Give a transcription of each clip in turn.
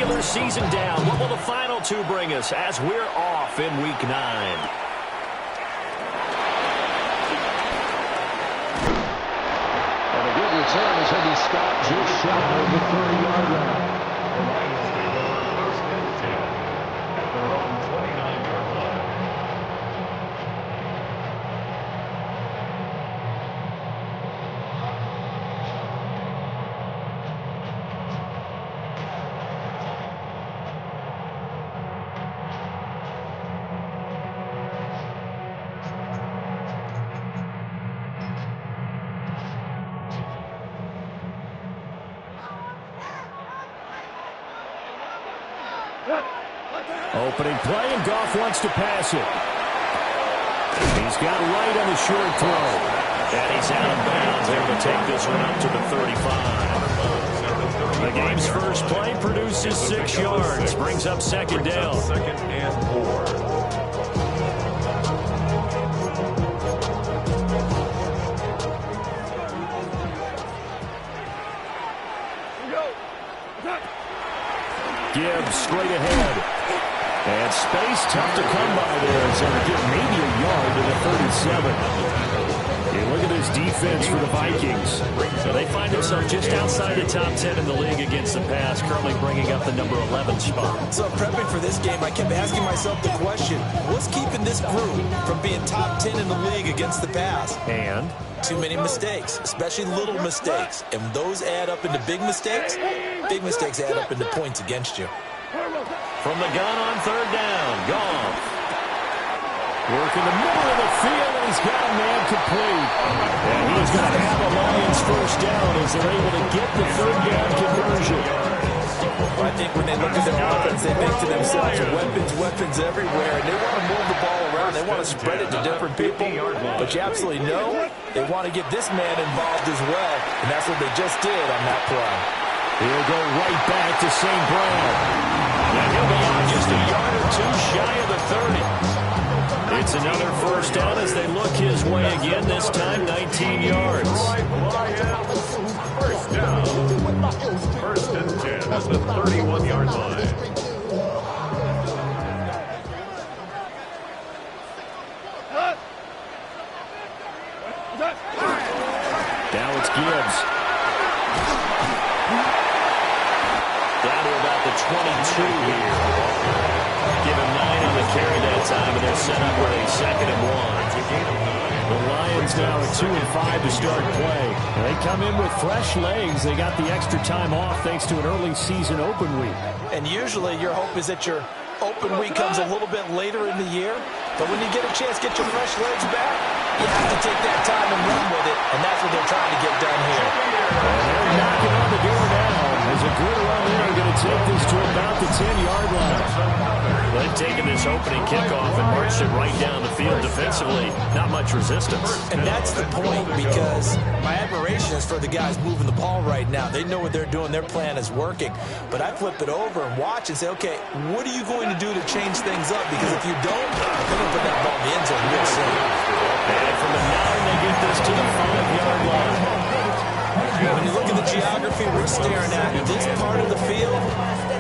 regular season down. What will the final two bring us as we're off in Week 9? And a good return is going to be stopped just shy of the 30-yard line. First and 10 at their own 29-yard line. Opening play, and Goff wants to pass it. He's got right on the short throw. And he's out of bounds, able to take this one up to the 35. The game's first play produces 6 yards, brings up second down. Second and 4. Gibbs straight ahead. And space tough to come by there. So they get maybe a yard to the 37. And look at this defense for the Vikings. So they find themselves just outside the top 10 in the league against the pass, currently bringing up the number 11 spot. So prepping for this game, I kept asking myself the question, what's keeping this group from being top 10 in the league against the pass? And too many mistakes, especially little mistakes. And when those add up into big mistakes add up into points against you. from the gun on third down, Goff. Working the middle of the field, and he's got a man complete. And he's going to have a Lions first down as they're able to get the third down conversion. I think when they look at their offense, they think to themselves, weapons everywhere, and they want to move the ball around. They want to spread it to different people, but you absolutely know they want to get this man involved as well, and that's what they just did on that play. He'll go right back to St. Brown. And he'll be out just a yard or two shy of the 30. It's another first down as they look his way again, this time 19 yards. First down. First and 10 at the 31-yard line. Now it's Gibbs. Down to about the 22 here. Give him 9 on the carry that time, and they're set up with a 2nd and 1. The Lions now at 2 and 5 to start play. They come in with fresh legs. They got the extra time off thanks to an early season open week. And usually your hope is that your open week comes a little bit later in the year. But when you get a chance to get your fresh legs back, you have to take that time and run with it. And that's what they're trying to get done here. And they're knocking on the door now. As a good run there, going to take this to about the 10-yard line. They've taken this opening kickoff and marched it right down the field defensively. Not much resistance. And that's the point, because my admiration is for the guys moving the ball right now. They know what they're doing. Their plan is working. But I flip it over and watch and say, okay, what are you going to do to change things up? Because if you don't, they're going to put that ball in the end zone real soon. And from the 9, they get this to the 5-yard line. When you look at the geography we're staring at, this part of the field,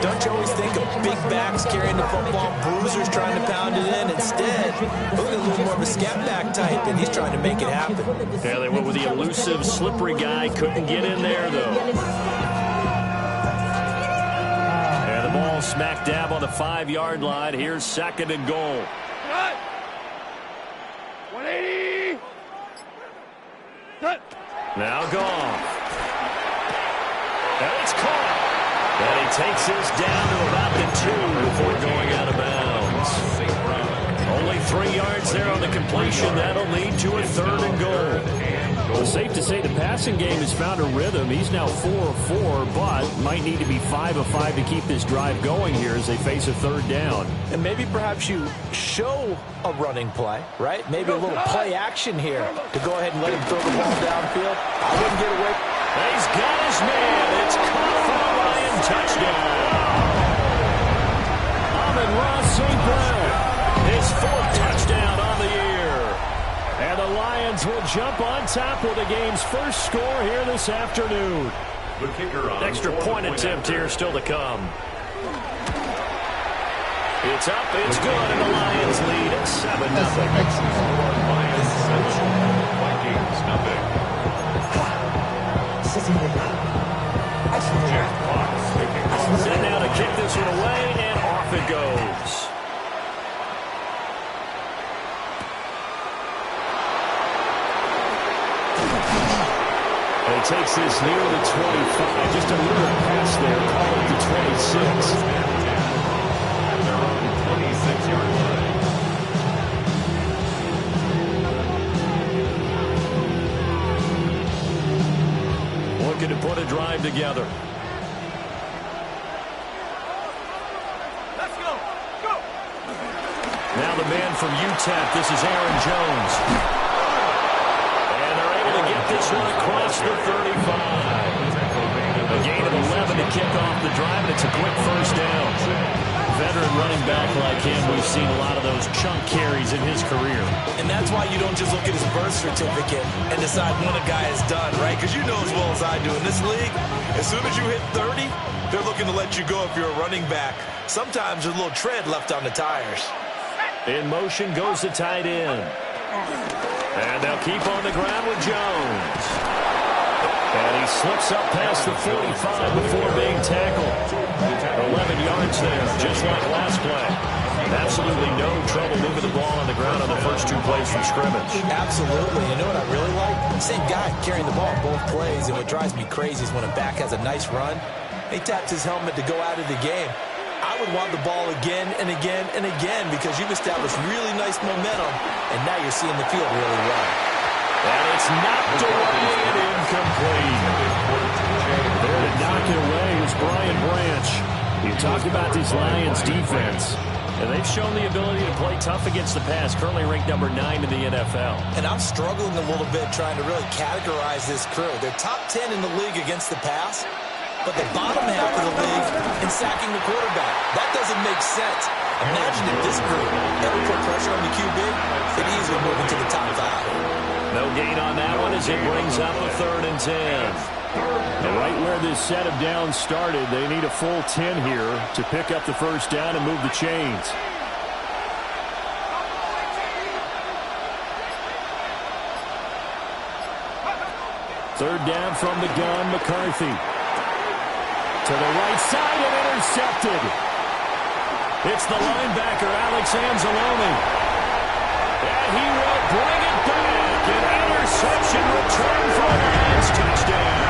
don't you always think of big backs carrying the football, bruisers trying to pound it in? Instead, look at a little more of a scat back type, and he's trying to make it happen. Yeah, they went with the elusive, slippery guy. Couldn't get in there, though. And the ball smack dab on the 5-yard line. Here's 2nd and goal. 180. Now Goff. And it's caught. And he takes this down to about the 2 before going out of bounds. Only 3 yards there on the completion. That'll lead to a 3rd and goal. Well, it's safe to say the passing game has found a rhythm. He's now 4 of 4, but might need to be 5 of 5 to keep this drive going here as they face a 3rd down. And maybe perhaps you show a running play, right? Maybe a little play action here to go ahead and let him throw the ball downfield. I wouldn't get away. He's got his man. It's caught for a Lion touchdown. Amon-Ra St. Brown, his 4th touchdown on the year. And the Lions will jump on top with the game's first score here this afternoon. The kicker on Extra point attempt here still to come. It's up, it's good, and the Lions lead at 7-0. Lions 7, Vikings nothing. Jeff Fox kicking off. Set now to kick this one away, and off it goes. And he takes this near the 25, just a little pass there, call it the 26. At their own 26-yard line. Looking to put a drive together. Let's go. Go. Now the man from UTEP, this is Aaron Jones. And they're able to get this one across the 35. A gain of 11 to kick off the drive, and it's a quick first down. Veteran running back like him, we've seen a lot of those chunk carries in his career. And that's why you don't just look at his birth certificate and decide when a guy is done, right? Because you know as well as I do, in this league, as soon as you hit 30, they're looking to let you go if you're a running back. Sometimes there's a little tread left on the tires. In motion goes the tight end. And they'll keep on the ground with Jones. And he slips up past the 45 before being tackled. 11 yards there, just like last play. Absolutely no trouble moving the ball on the ground on the first 2 plays from scrimmage. Absolutely. You know what I really like? Same guy carrying the ball both plays, and what drives me crazy is when a back has a nice run, he taps his helmet to go out of the game. I would want the ball again and again and again because you've established really nice momentum, and now you're seeing the field really well. And it's knocked away and incomplete. There to knock it away was Brian Branch. You talk about this Lions defense, and they've shown the ability to play tough against the pass, currently ranked number 9 in the NFL. And I'm struggling a little bit trying to really categorize this crew. They're top 10 in the league against the pass, but the bottom half of the league in sacking the quarterback. That doesn't make sense. Imagine if this group ever put pressure on the QB, they'd easily move into the top 5. No gain on that one as it brings up a 3rd and 10. And right where this set of downs started, they need a full 10 here to pick up the first down and move the chains. Third down from the gun, McCarthy. To the right side and intercepted. It's the linebacker, Alex Anzalone. And he will bring it back. An interception return for a Lions touchdown.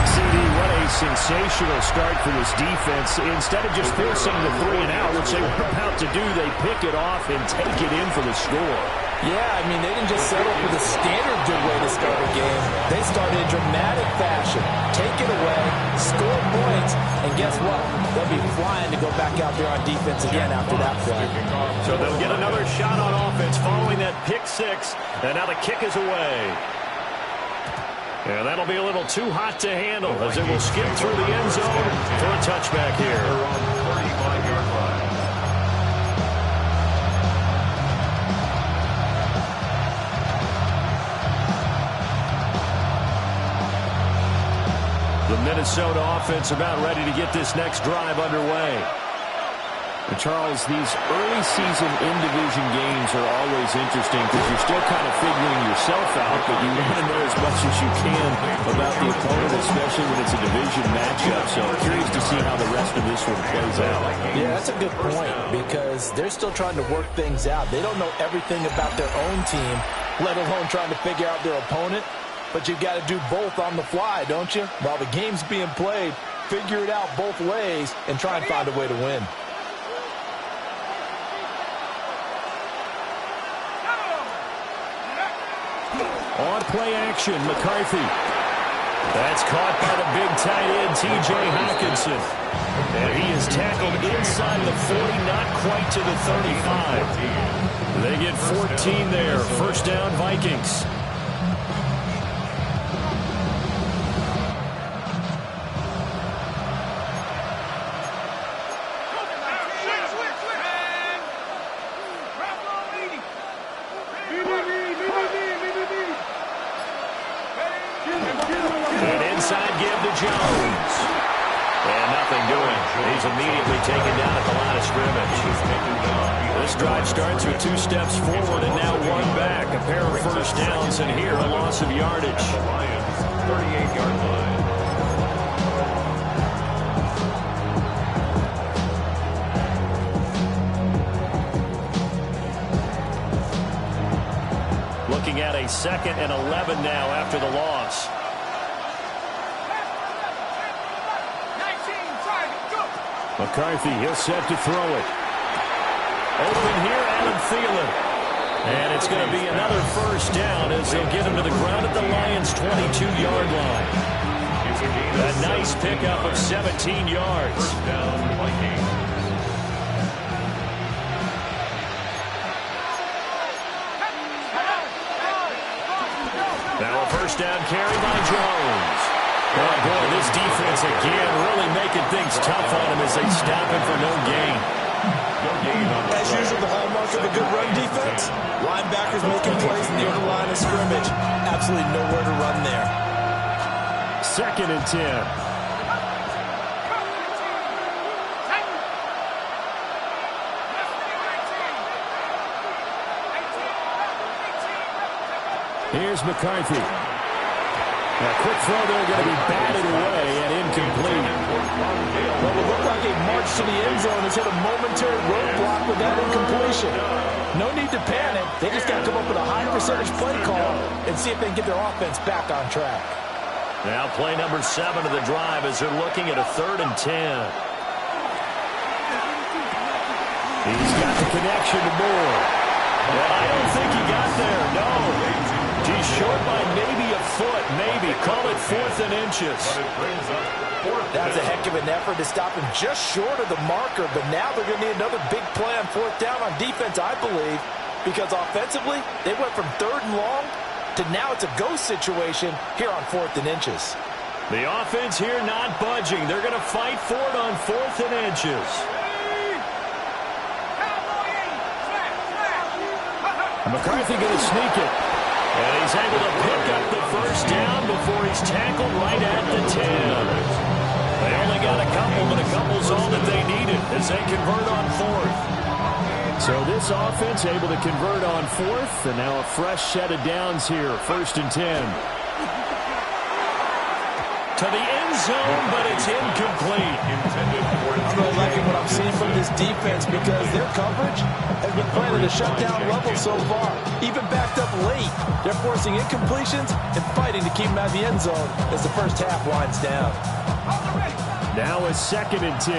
CD, what a sensational start for this defense. Instead of just forcing the 3 and out, which they were about to do, they pick it off and take it in for the score. Yeah, I mean, they didn't just settle for the standard good way to start a game. They started in dramatic fashion. Take it away, score points, and guess what? They'll be flying to go back out there on defense again after that play. So they'll get another shot on offense following that pick 6, and now the kick is away. And that'll be a little too hot to handle as it will skip through the end zone for a touchback here. They're on the 35-yard line. The Minnesota offense about ready to get this next drive underway. And Charles, these early season in-division games are always interesting because you're still kind of figuring yourself out, but you want to know as much as you can about the opponent, especially when it's a division matchup. So I'm curious to see how the rest of this one plays out. Yeah, that's a good point because they're still trying to work things out. They don't know everything about their own team, let alone trying to figure out their opponent. But you've got to do both on the fly, don't you? While the game's being played, figure it out both ways and try and find a way to win. On play action, McCarthy. That's caught by the big tight end, T.J. Hockenson. And he is tackled inside the 40, not quite to the 35. They get 14 there. First down, Vikings. And inside give to Jones. nothing doing. He's immediately taken down at the line of scrimmage. This drive starts with 2 steps forward and now 1 back. A pair of first downs, and here a loss of yardage. Lions, 38-yard line. Looking at a 2nd and 11 now after the loss. McCarthy, he'll set to throw it. Open here, Adam Thielen. And it's going to be another first down as they'll get him to the ground at the Lions' 22-yard line. A nice pickup of 17 yards. First down, Vikings. Now a first down carry by Jones. Oh, boy, this defense again really making things tough on him as they stop him for no gain. As usual, the hallmark of a good run defense, linebackers making plays in the other line of scrimmage. Absolutely nowhere to run there. 2nd and 10. Here's McCarthy. A quick throw there, going to be batted away and incomplete. Well, it looked like a march to the end zone has hit a momentary roadblock with that incompletion. No need to panic. They just got to come up with a high percentage play call and see if they can get their offense back on track. Now play number 7 of the drive as they're looking at a 3rd and 10. He's got the connection to Moore. Well, I don't think he got there, no. He's short by maybe a foot, maybe. Call it 4th and inches. That's a heck of an effort to stop him just short of the marker, but now they're going to need another big play on 4th down on defense, I believe, because offensively, they went from 3rd and long to now it's a go situation here on 4th and inches. The offense here not budging. They're going to fight for it on 4th and inches. McCarthy going to sneak it. And he's able to pick up the first down before he's tackled right at the 10. They only got a couple, but a couple's all that they needed as they convert on 4th. So this offense able to convert on 4th, and now a fresh set of downs here, 1st and 10. To the end zone, but it's incomplete. I'm really liking what I'm seeing from this defense because their coverage has been playing at a shutdown level so far. Even backed up late, they're forcing incompletions and fighting to keep them out of the end zone as the first half winds down. Now a 2nd and 10.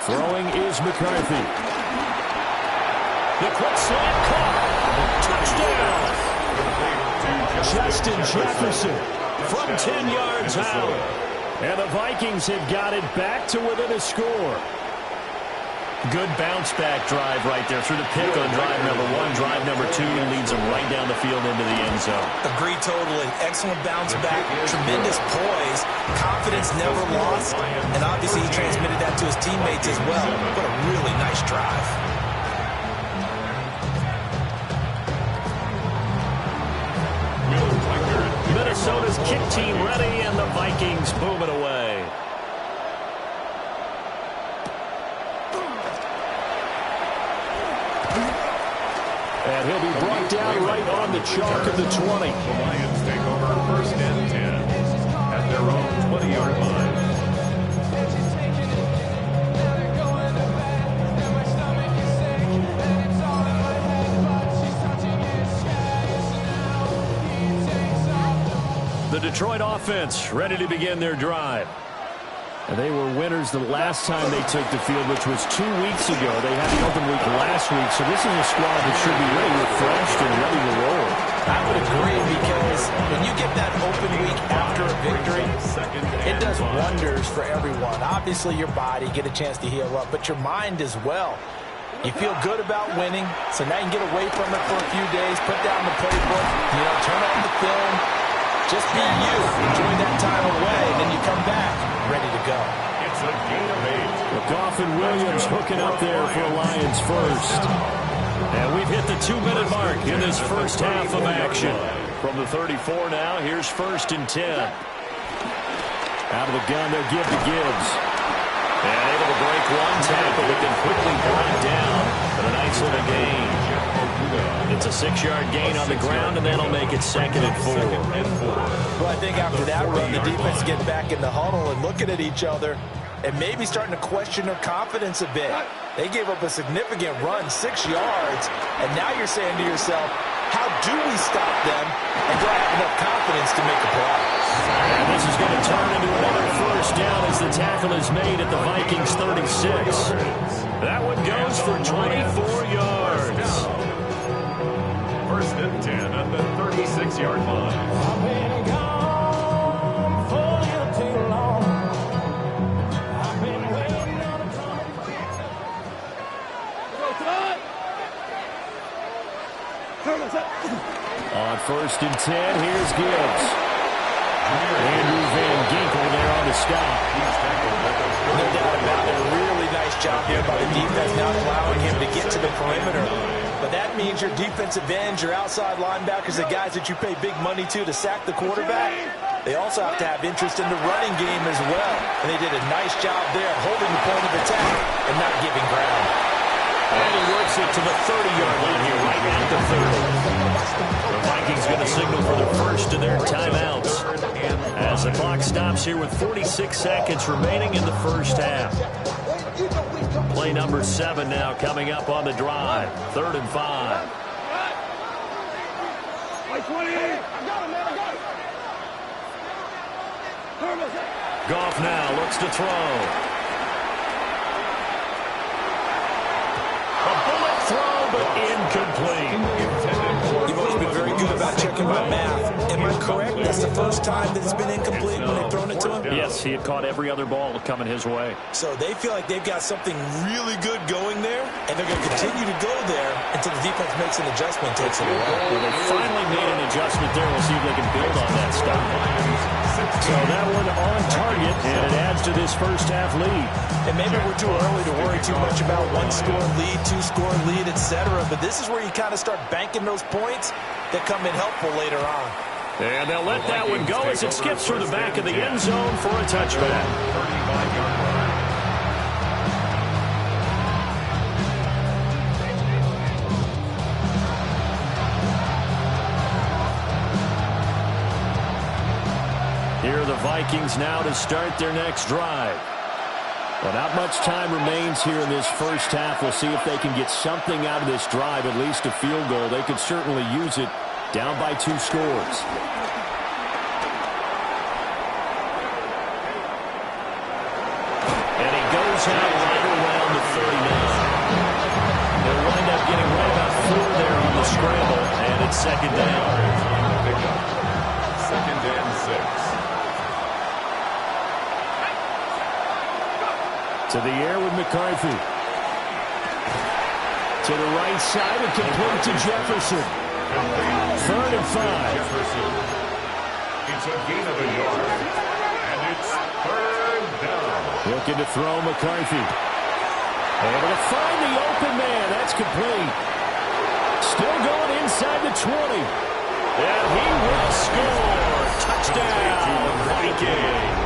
Throwing is McCarthy. The quick slant caught. Touchdown. Justin Jefferson from 10 yards out. And the Vikings have got it back to within a score. Good bounce-back drive right there through the pick on drive number 1. Drive number 2 leads them right down the field into the end zone. Agree totally. Excellent bounce-back, tremendous poise, confidence never lost, and obviously he transmitted that to his teammates as well. What a really nice drive. Minnesota's kick team ready, and the Vikings boom it away. And he'll be brought down right on the chalk of the 20. The Lions take over 1st and 10 at their own 20-yard line. The Detroit offense ready to begin their drive. And they were winners the last time they took the field, which was 2 weeks ago. They had the open week last week, so this is a squad that should be really refreshed and ready to roll. I would agree because when you get that open week after a victory, it does wonders for everyone. Obviously, your body, get a chance to heal up, but your mind as well. You feel good about winning, so now you can get away from it for a few days, put down the playbook, turn on the film, just be you, enjoy that time away, and then you come back ready to go. It's a gain of 8. Goff and Williams hooking up there for Lions first. And we've hit the 2-minute mark in this first half of action. From the 34 now, here's 1st and 10. Out of the gun, they'll give to Gibbs. And able to break one tackle, but then quickly brought down for a nice little gain. It's a 6-yard gain on the ground, and that'll make it 2nd and 4. Well, I think after that run, the defense getting back in the huddle and looking at each other and maybe starting to question their confidence a bit. They gave up a significant run, 6 yards, and now you're saying to yourself, how do we stop them, and do I have enough confidence to make a play? And this is going to turn into another first down as the tackle is made at the Vikings 36. That one goes for 24 yards. 1st and 10 at the 36-yard line. On 1st and 10, here's Gibbs. Andrew Van Ginkel there on the stop. No doubt about it. A really nice job here by the defense, not allowing him to get to the perimeter. But that means your defensive ends, your outside linebackers, the guys that you pay big money to sack the quarterback, they also have to have interest in the running game as well. And they did a nice job there holding the point of attack and not giving ground. And he works it to the 30-yard line here, right at the 30. The Vikings going to signal for the first of their timeouts as the clock stops here with 46 seconds remaining in the first half. Play number 7 now coming up on the drive. 3rd and 5. Goff now looks to throw. Throw, but incomplete. You've always been very good about checking my math. Am I correct? That's the first time that it's been incomplete when they've thrown it to him? Yes, he had caught every other ball coming his way. So they feel like they've got something really good going there, and they're going to continue to go there until the defense makes an adjustment, takes it away. Well, they finally made an adjustment there. We'll see if they can build on that stuff. So that one on target, and it adds to this first half lead. And maybe we're too early to worry too much about 1-score lead, 2-score lead, etc. But this is where you kind of start banking those points that come in helpful later on. And they'll let that one go as it skips through the back of the end zone for a touchback. 35-yard line. Here are the Vikings now to start their next drive. Well, not much time remains here in this first half. We'll see if they can get something out of this drive, at least a field goal. They could certainly use it down by 2 scores. And he goes out right around the 39. They'll wind up getting right about 4 there on the scramble, and it's 2nd down. 2nd and 6. To the air with McCarthy. To the right side and complete to Jefferson. 3rd and 5. Jefferson. It's a gain of a yard. And it's 3rd down. Looking to throw McCarthy. Able to find the open man. That's complete. Still going inside the 20. And he will score. Touchdown, Vikings.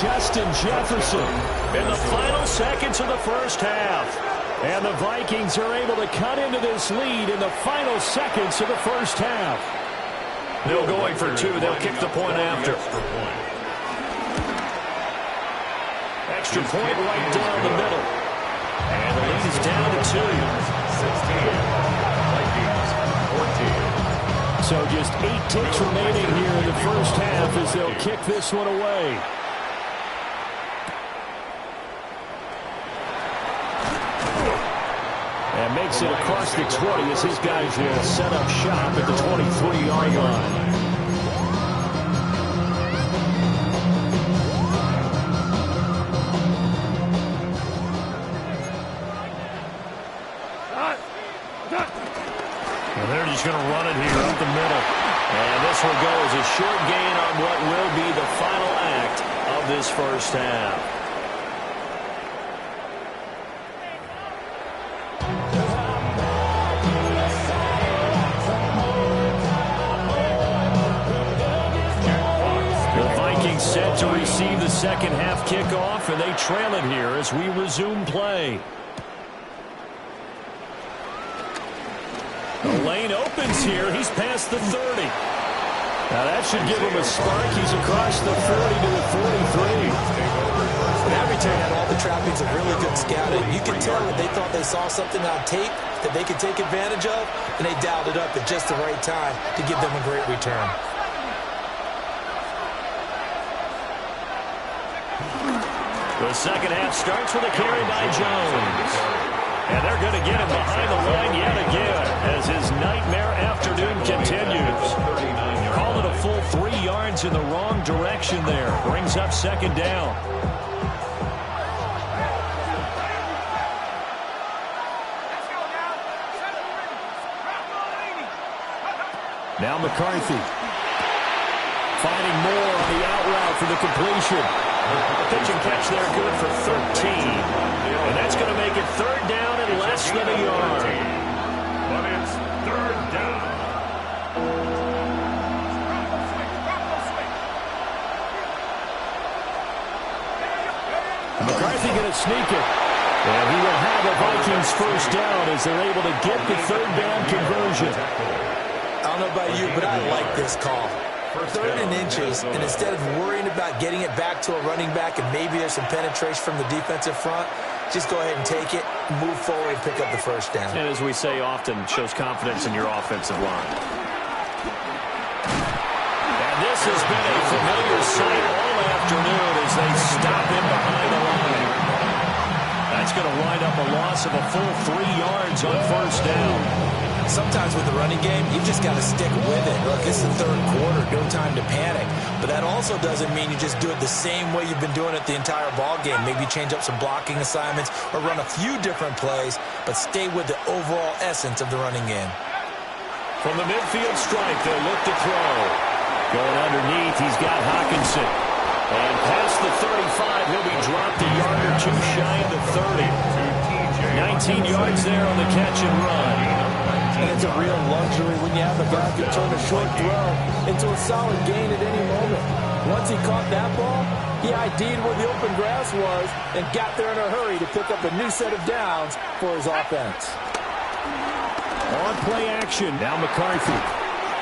Justin Jefferson in the final seconds of the first half. And the Vikings are able to cut into this lead in the final seconds of the first half. They're going for 2. They'll kick the point after. Extra point right down the middle. And the lead is down to 2. 16. Vikings 14. So just 8 ticks remaining here in the first half as they'll kick this one away. And makes it across the 20 as his guys will set up shop at the 23-yard line. And they're just going to run it here up the middle. And this will go as a short gain on what will be the final act of this first half. Set to receive the second half kickoff, and they trail it here as we resume play. The lane opens here. He's past the 30. Now that should give him a spark. He's across the 40 to the 43. That return had all the trappings of really good scouting. You could tell that they thought they saw something on tape that they could take advantage of, and they dialed it up at just the right time to give them a great return. The second half starts with a carry by Jones. And they're going to get him behind the line yet again as his nightmare afternoon continues. Call it a full 3 yards in the wrong direction there. Brings up second down. Now McCarthy. Finding more on the out route for the completion. Pitch and catch there, good for 13. And that's going to make it third down and less than a yard. But it's third down. McCarthy going to sneak it. And he will have the Vikings first down as they're able to get the third down conversion. I don't know about you, but I like this call. 3rd and inches, and instead of worrying about getting it back to a running back and maybe there's some penetration from the defensive front, just go ahead and take it, move forward, and pick up the first down. And as we say often, shows confidence in your offensive line. And this has been a familiar sight all afternoon as they stop him behind the line. That's going to wind up a loss of a full 3 yards on first down. Sometimes with the running game, you've just got to stick with it. Look, it's the 3rd quarter, no time to panic. But that also doesn't mean you just do it the same way you've been doing it the entire ball game. Maybe change up some blocking assignments or run a few different plays, but stay with the overall essence of the running game. From the midfield stripe, they'll look to throw. Going underneath, he's got Hockenson. And past the 35, he'll be dropped a yard or two shy of the 30. 19 yards there on the catch and run. And it's a real luxury when you have a guy who can turn a short throw into a solid gain at any moment. Once he caught that ball, he ID'd where the open grass was and got there in a hurry to pick up a new set of downs for his offense. On play action, now McCarthy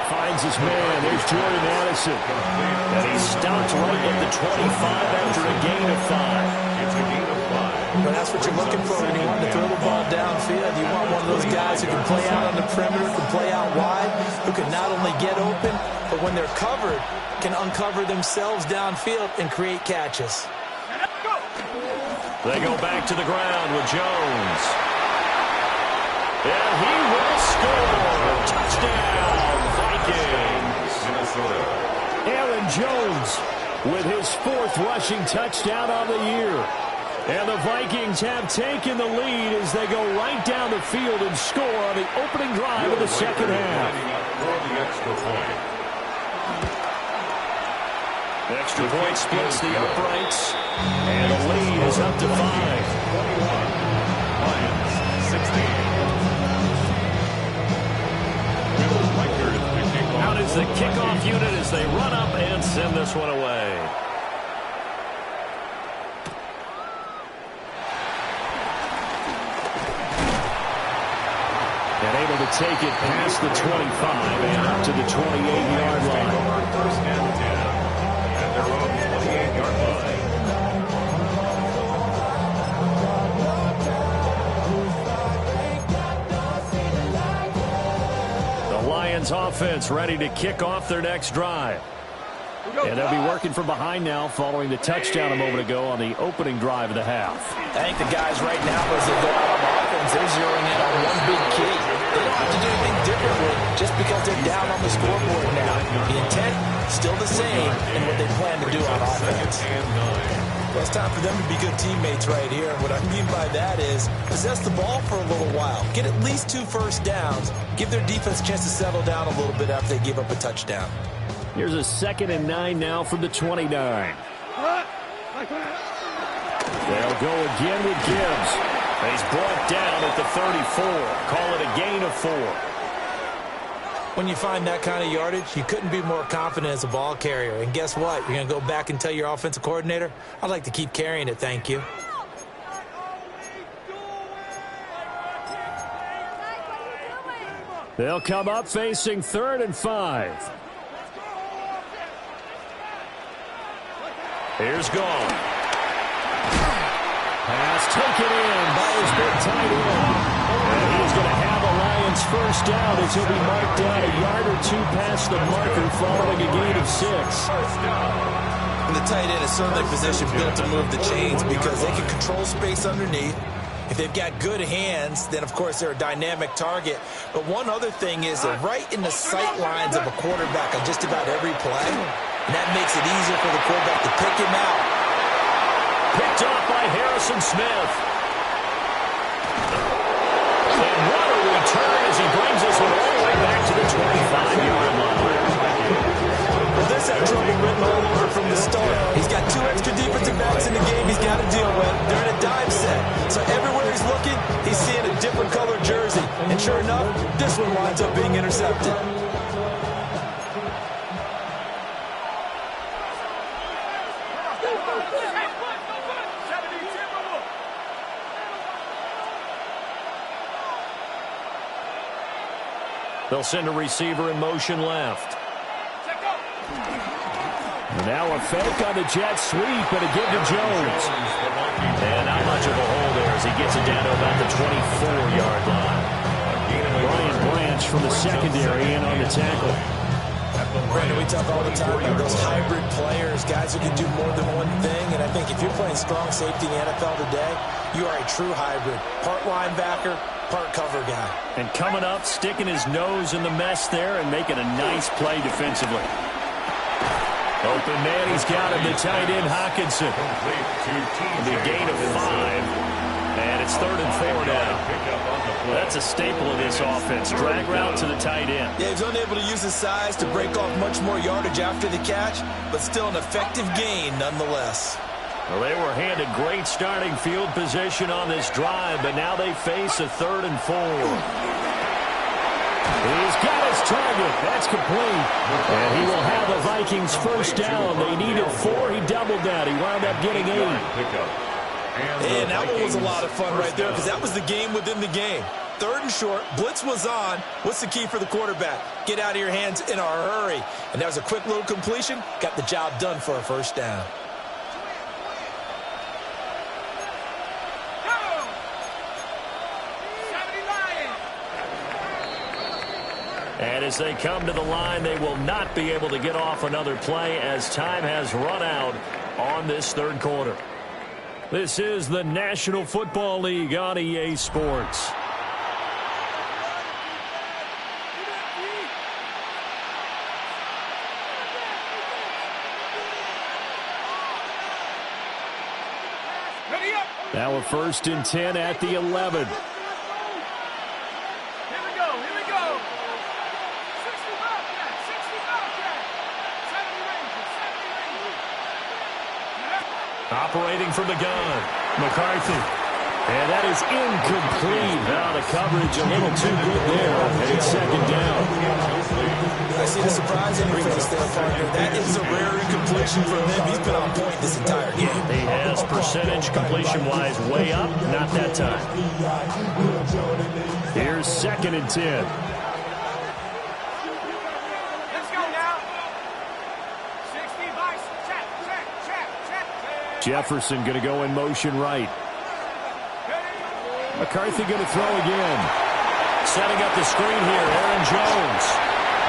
finds his man. There's Jordan Addison. And he's stopped right at the 25 after a gain of 5. It's a gain of 5. But that's what you're looking for when you want to throw the ball downfield. You want one of those guys who can play out on the perimeter, can play out wide, who can not only get open, but when they're covered, can uncover themselves downfield and create catches. They go back to the ground with Jones. And he will score. Touchdown, Vikings. Minnesota. Aaron Jones with his 4th rushing touchdown on the year. And the Vikings have taken the lead as they go right down the field and score on the opening drive of the second half. For the extra point. The extra point splits the uprights. And the lead is up to 5. 21. Lions, 16. Out is the kickoff unit as they run up and send this one away. And able to take it past the 25 and up to the 28-yard line. First and 10 at their own 28-yard line. The Lions offense ready to kick off their next drive. And they'll be working from behind now following the touchdown a moment ago on the opening drive of the half. I think the guys right now, as they go out on offense, they're zeroing in on one big key. They don't have to do anything differently just because they're down on the scoreboard now. The intent, still the same in what they plan to do on offense. Well, it's time for them to be good teammates right here. And what I mean by that is possess the ball for a little while. Get at least 2 first downs. Give their defense a chance to settle down a little bit after they give up a touchdown. Here's a 2nd and 9 now from the 29. They'll go again with Gibbs. He's brought down at the 34. Call it a gain of 4. When you find that kind of yardage, you couldn't be more confident as a ball carrier. And guess what? You're going to go back and tell your offensive coordinator, I'd like to keep carrying it, thank you. They'll come up facing 3rd and 5. Here's Gall. Pass taken in by his big tight end. And he's going to have a Lions first down as he'll be marked down a yard or two past the marker following a gain of 6. And the tight end is certainly positioned built to move the chains because they can control space underneath. If they've got good hands, then, of course, they're a dynamic target. But one other thing is they're right in the sight lines of a quarterback on just about every play. And that makes it easier for the quarterback to pick him out. Picked off by Harrison Smith. And what a return as he brings us all the way back to the 25-yard line. Well, this had trouble written all over from the start. He's got 2 extra defensive backs in the game he's got to deal with. They're in a dive set. So everywhere he's looking, he's seeing a different color jersey. And sure enough, this one winds up being intercepted. They'll send a receiver in motion left. Now a fake on the jet sweep, and a give to Jones. And not much of a hole there as he gets it down to about the 24-yard line. Brian Branch from the secondary in on the tackle. Brandon, we talk all the time about those hybrid players, guys who can do more than one thing. And I think if you're playing strong safety in the NFL today, you are a true hybrid. Part linebacker, part cover guy. And coming up, sticking his nose in the mess there and making a nice play defensively. Open man, he's got him, the tight end, Hockenson. The gain of 5. And it's 3rd and 4 now. That's a staple of this offense. Drag route to the tight end. Yeah, he's unable to use his size to break off much more yardage after the catch, but still an effective gain nonetheless. Well, they were handed great starting field position on this drive, but now they face a 3rd and 4. He's got his target. That's complete. And he will have the Vikings first down. They needed 4. He doubled that. He wound up getting 8. And that one was a lot of fun right there because that was the game within the game. 3rd and short. Blitz was on. What's the key for the quarterback? Get out of your hands in a hurry. And that was a quick little completion. Got the job done for a first down. And as they come to the line, they will not be able to get off another play as time has run out on this 3rd quarter. This is the National Football League on EA Sports. Now a 1st and 10 at the 11. Operating from the gun, McCarthy. And that is incomplete. Now the coverage a little too good there. And it's 2nd down. I see the surprise in your face there, partner. That is a rare incompletion from him. He's been on point this entire game. He has percentage completion-wise way up. Not that time. Here's 2nd and 10. Jefferson going to go in motion right. McCarthy going to throw again. Setting up the screen here, Aaron Jones.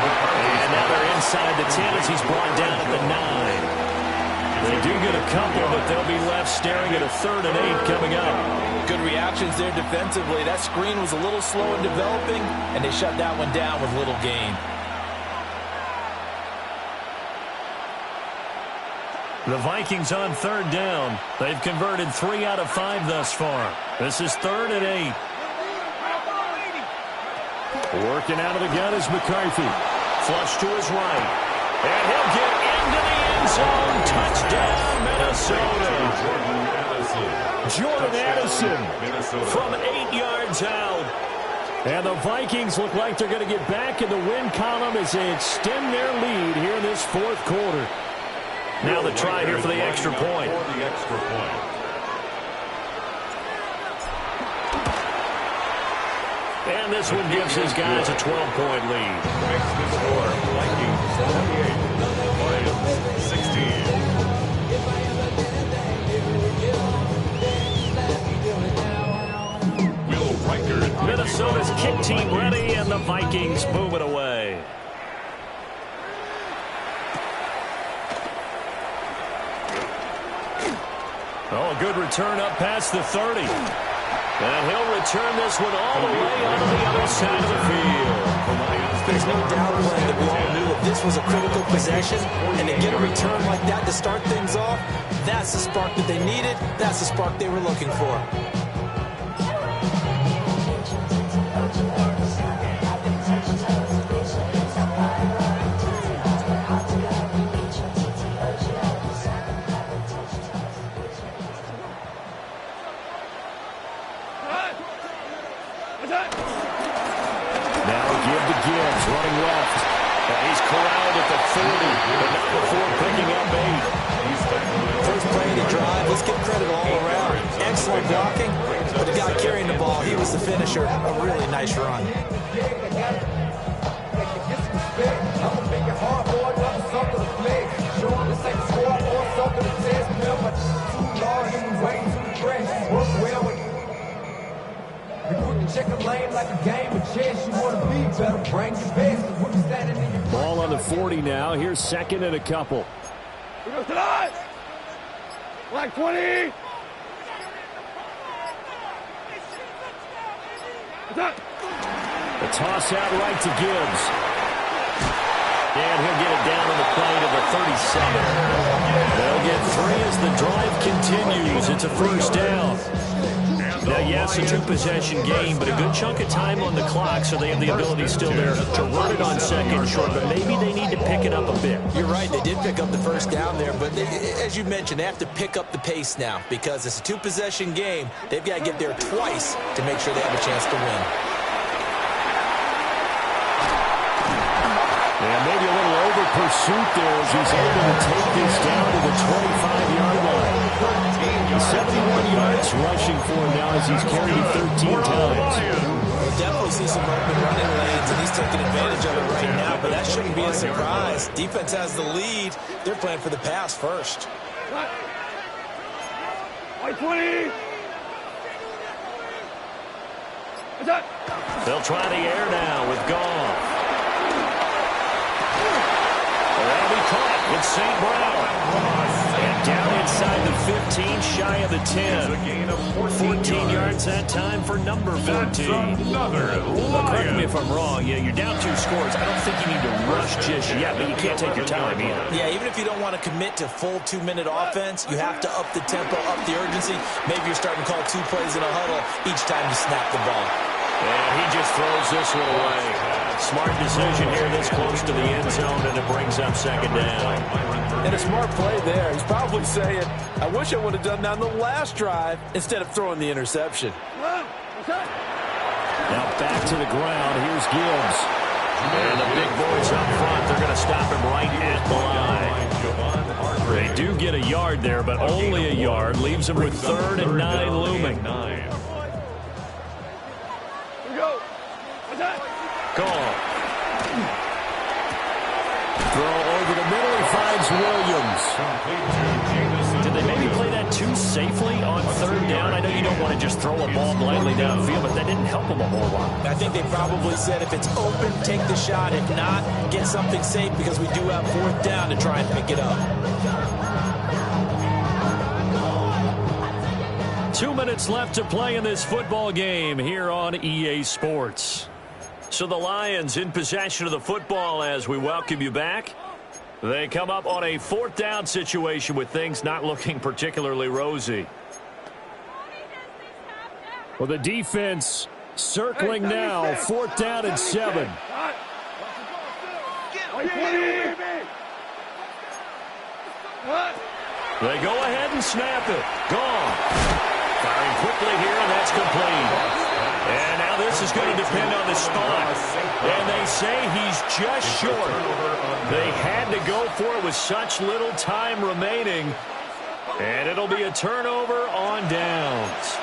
And now they're inside the 10 as he's brought down at the 9. They do get a couple, but they'll be left staring at a 3rd and 8 coming up. Good reactions there defensively. That screen was a little slow in developing, and they shut that one down with little gain. The Vikings on 3rd down. They've converted 3 out of 5 thus far. This is 3rd and 8. Working out of the gun is McCarthy. Flush to his right. And he'll get into the end zone. Touchdown, Minnesota. Jordan Addison from 8 yards out. And the Vikings look like they're going to get back in the win column as they extend their lead here in this fourth quarter. Now the try here for the extra point. And this one gives his guys a 12-point lead. Makes the score Vikings 48, Lions 16. Minnesota's kick team ready, and the Vikings move it away. Oh, a good return up past the 30. And he'll return this one all the way onto the other side of the field. There's no doubt, Glenn, that we all knew that this was a critical possession, and to get a return like that to start things off, that's the spark that they needed. That's the spark they were looking for. Gibbs running left. He's corralled at the 40, but not before picking up 8. First play of the drive. Let's give credit all around. Excellent blocking, but the guy carrying the ball, he was the finisher. A really nice run. Check a lane like a game of chess. You want to be better, bring your best. Ball on the 40 now. Here's second and a couple. We go tonight. Like 20. The toss out right to Gibbs. And he'll get it down on the play to the 37. They'll get 3 as the drive continues. It's a first down. Now, yes, a 2-possession game, but a good chunk of time on the clock, so they have the ability still there to run it on second short, but maybe they need to pick it up a bit. You're right, they did pick up the first down there, but as you mentioned, they have to pick up the pace now because it's a 2-possession game. They've got to get there twice to make sure they have a chance to win. And maybe a little over pursuit there as he's able to take this down to the 25-yard line. 71 yards rushing for him now as he's carried it 13 times. We'll definitely see some open running lanes, and he's taking advantage of it right now, but that shouldn't be a surprise. Defense has the lead. They're playing for the pass first. Like 20. They'll try the air now with Goff. That'll be caught with St. Brown. And down inside the 15, shy of the 10. 14 yards that time for number 15. Well, correct me if I'm wrong. Yeah, you're down 2 scores. I don't think you need to rush just yet, but you can't take your time either. Yeah, even if you don't want to commit to full 2-minute offense, you have to up the tempo, up the urgency. Maybe you're starting to call 2 plays in a huddle each time you snap the ball. And he just throws this one away. Smart decision here this close to the end zone, and it brings up second down. And a smart play there. He's probably saying, I wish I would have done that on the last drive instead of throwing the interception. Now back to the ground. Here's Gibbs. And the big boys up front, they're going to stop him right at the line. They do get a yard there, but only a yard. Leaves him with 3rd and 9 looming. Goal. Throw over the middle. He finds Williams. Did they maybe play that too safely on 3rd down? I know you don't want to just throw a ball blindly downfield, but that didn't help them a whole lot. I think they probably said if it's open, take the shot. If not, get something safe because we do have 4th down to try and pick it up. 2 minutes left to play in this football game here on EA Sports. So the Lions in possession of the football as we welcome you back. They come up on a 4th down situation with things not looking particularly rosy. Well, the defense circling now. 4th down and 7. They go ahead and snap it. Gone. Firing quickly here, and that's complete. And now this this is going to depend on the spot. And they say he's just short. They had to go for it with such little time remaining. And it'll be a turnover on downs.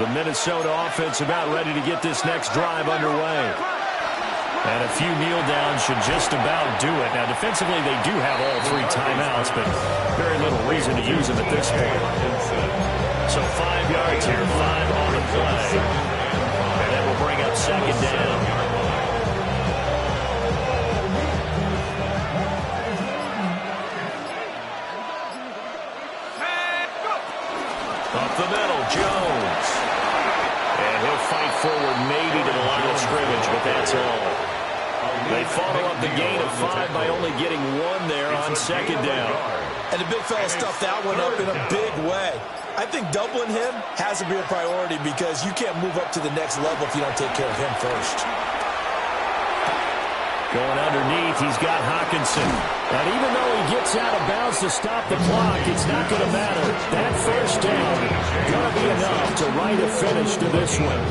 The Minnesota offense about ready to get this next drive underway. And a few kneel downs should just about do it. Now, defensively, they do have all 3 timeouts, but very little reason to use them at this point. So 5 yards here, 5 on the play. And that will bring up second down. Up the middle, Jones. And he'll fight forward maybe to the line of scrimmage, but that's all. They follow up the gain of 5 by only getting 1 there on second down. And the big fella stuffed that one up in a big way. I think doubling him has to be a priority because you can't move up to the next level if you don't take care of him first. Going underneath, he's got Hockenson. And even though he gets out of bounds to stop the clock, it's not going to matter. That first down going to be enough to write a finish to this one.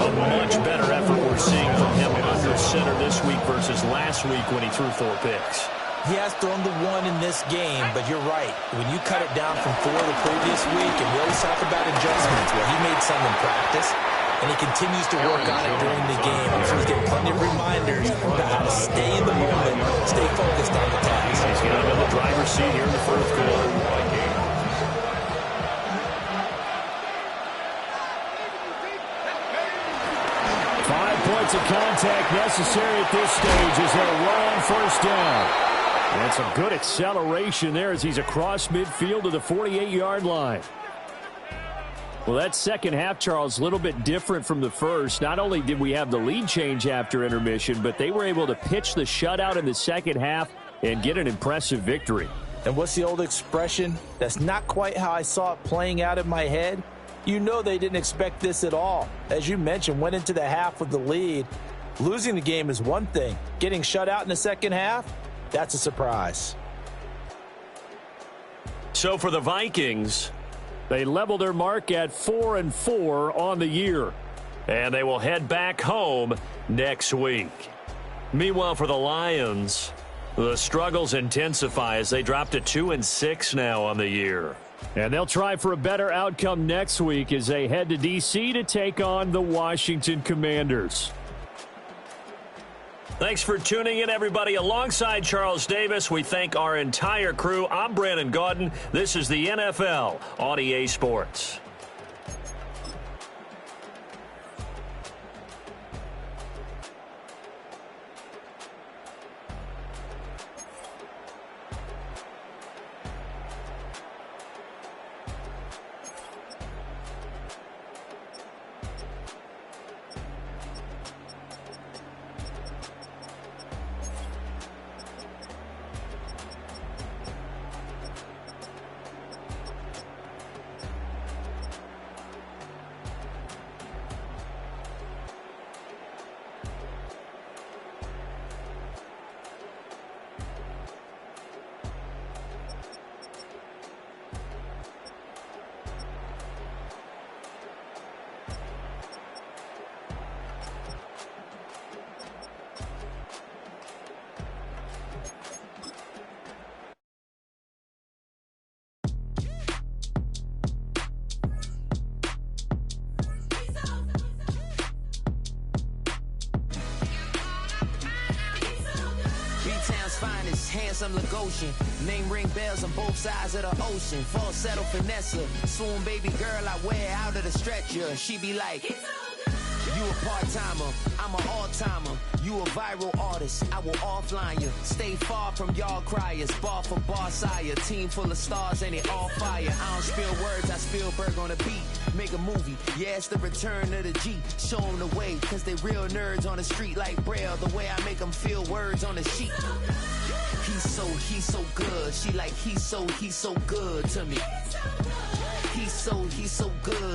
A much better effort we're seeing from him under center this week versus last week when he threw 4 picks. He has thrown the 1 in this game, but you're right. When you cut it down from 4 the previous week, and we always talk about adjustments, well, he made some in practice, and he continues to work on it during the game. I'm sure he's getting plenty of reminders about how to stay in the moment, stay focused on the task. He's got him in the driver's seat here in the fourth quarter. 5 points of contact necessary at this stage as they'll run on first down. That's a good acceleration there as he's across midfield to the 48-yard line. Well, that second half, Charles, a little bit different from the first. Not only did we have the lead change after intermission, but they were able to pitch the shutout in the second half and get an impressive victory. And what's the old expression? That's not quite how I saw it playing out in my head. You know they didn't expect this at all. As you mentioned, went into the half with the lead. Losing the game is one thing. Getting shut out in the second half, that's a surprise. So for the Vikings, they level their mark at 4-4 on the year. And they will head back home next week. Meanwhile, for the Lions, the struggles intensify as they drop to 2-6 now on the year. And they'll try for a better outcome next week as they head to D.C. to take on the Washington Commanders. Thanks for tuning in, everybody. Alongside Charles Davis, we thank our entire crew. I'm Brandon Gaudin. This is the NFL on EA Sports. Handsome Lagosian, name ring bells on both sides of the ocean. Falsetto Vanessa, swoon baby girl I wear out of the stretcher. She be like, you a part-timer, I'm an all-timer. You a viral artist, I will offline you. Stay far from y'all criers, bar for bar sire. Team full of stars and it all fire. I don't spill words, I spill Berg on a beat. Make a movie, yeah, it's the return of the G. Show them the way, cause they real nerds on the street like Braille. The way I make them feel words on the sheet. He's so good. She like, he's so good to me. He's so good.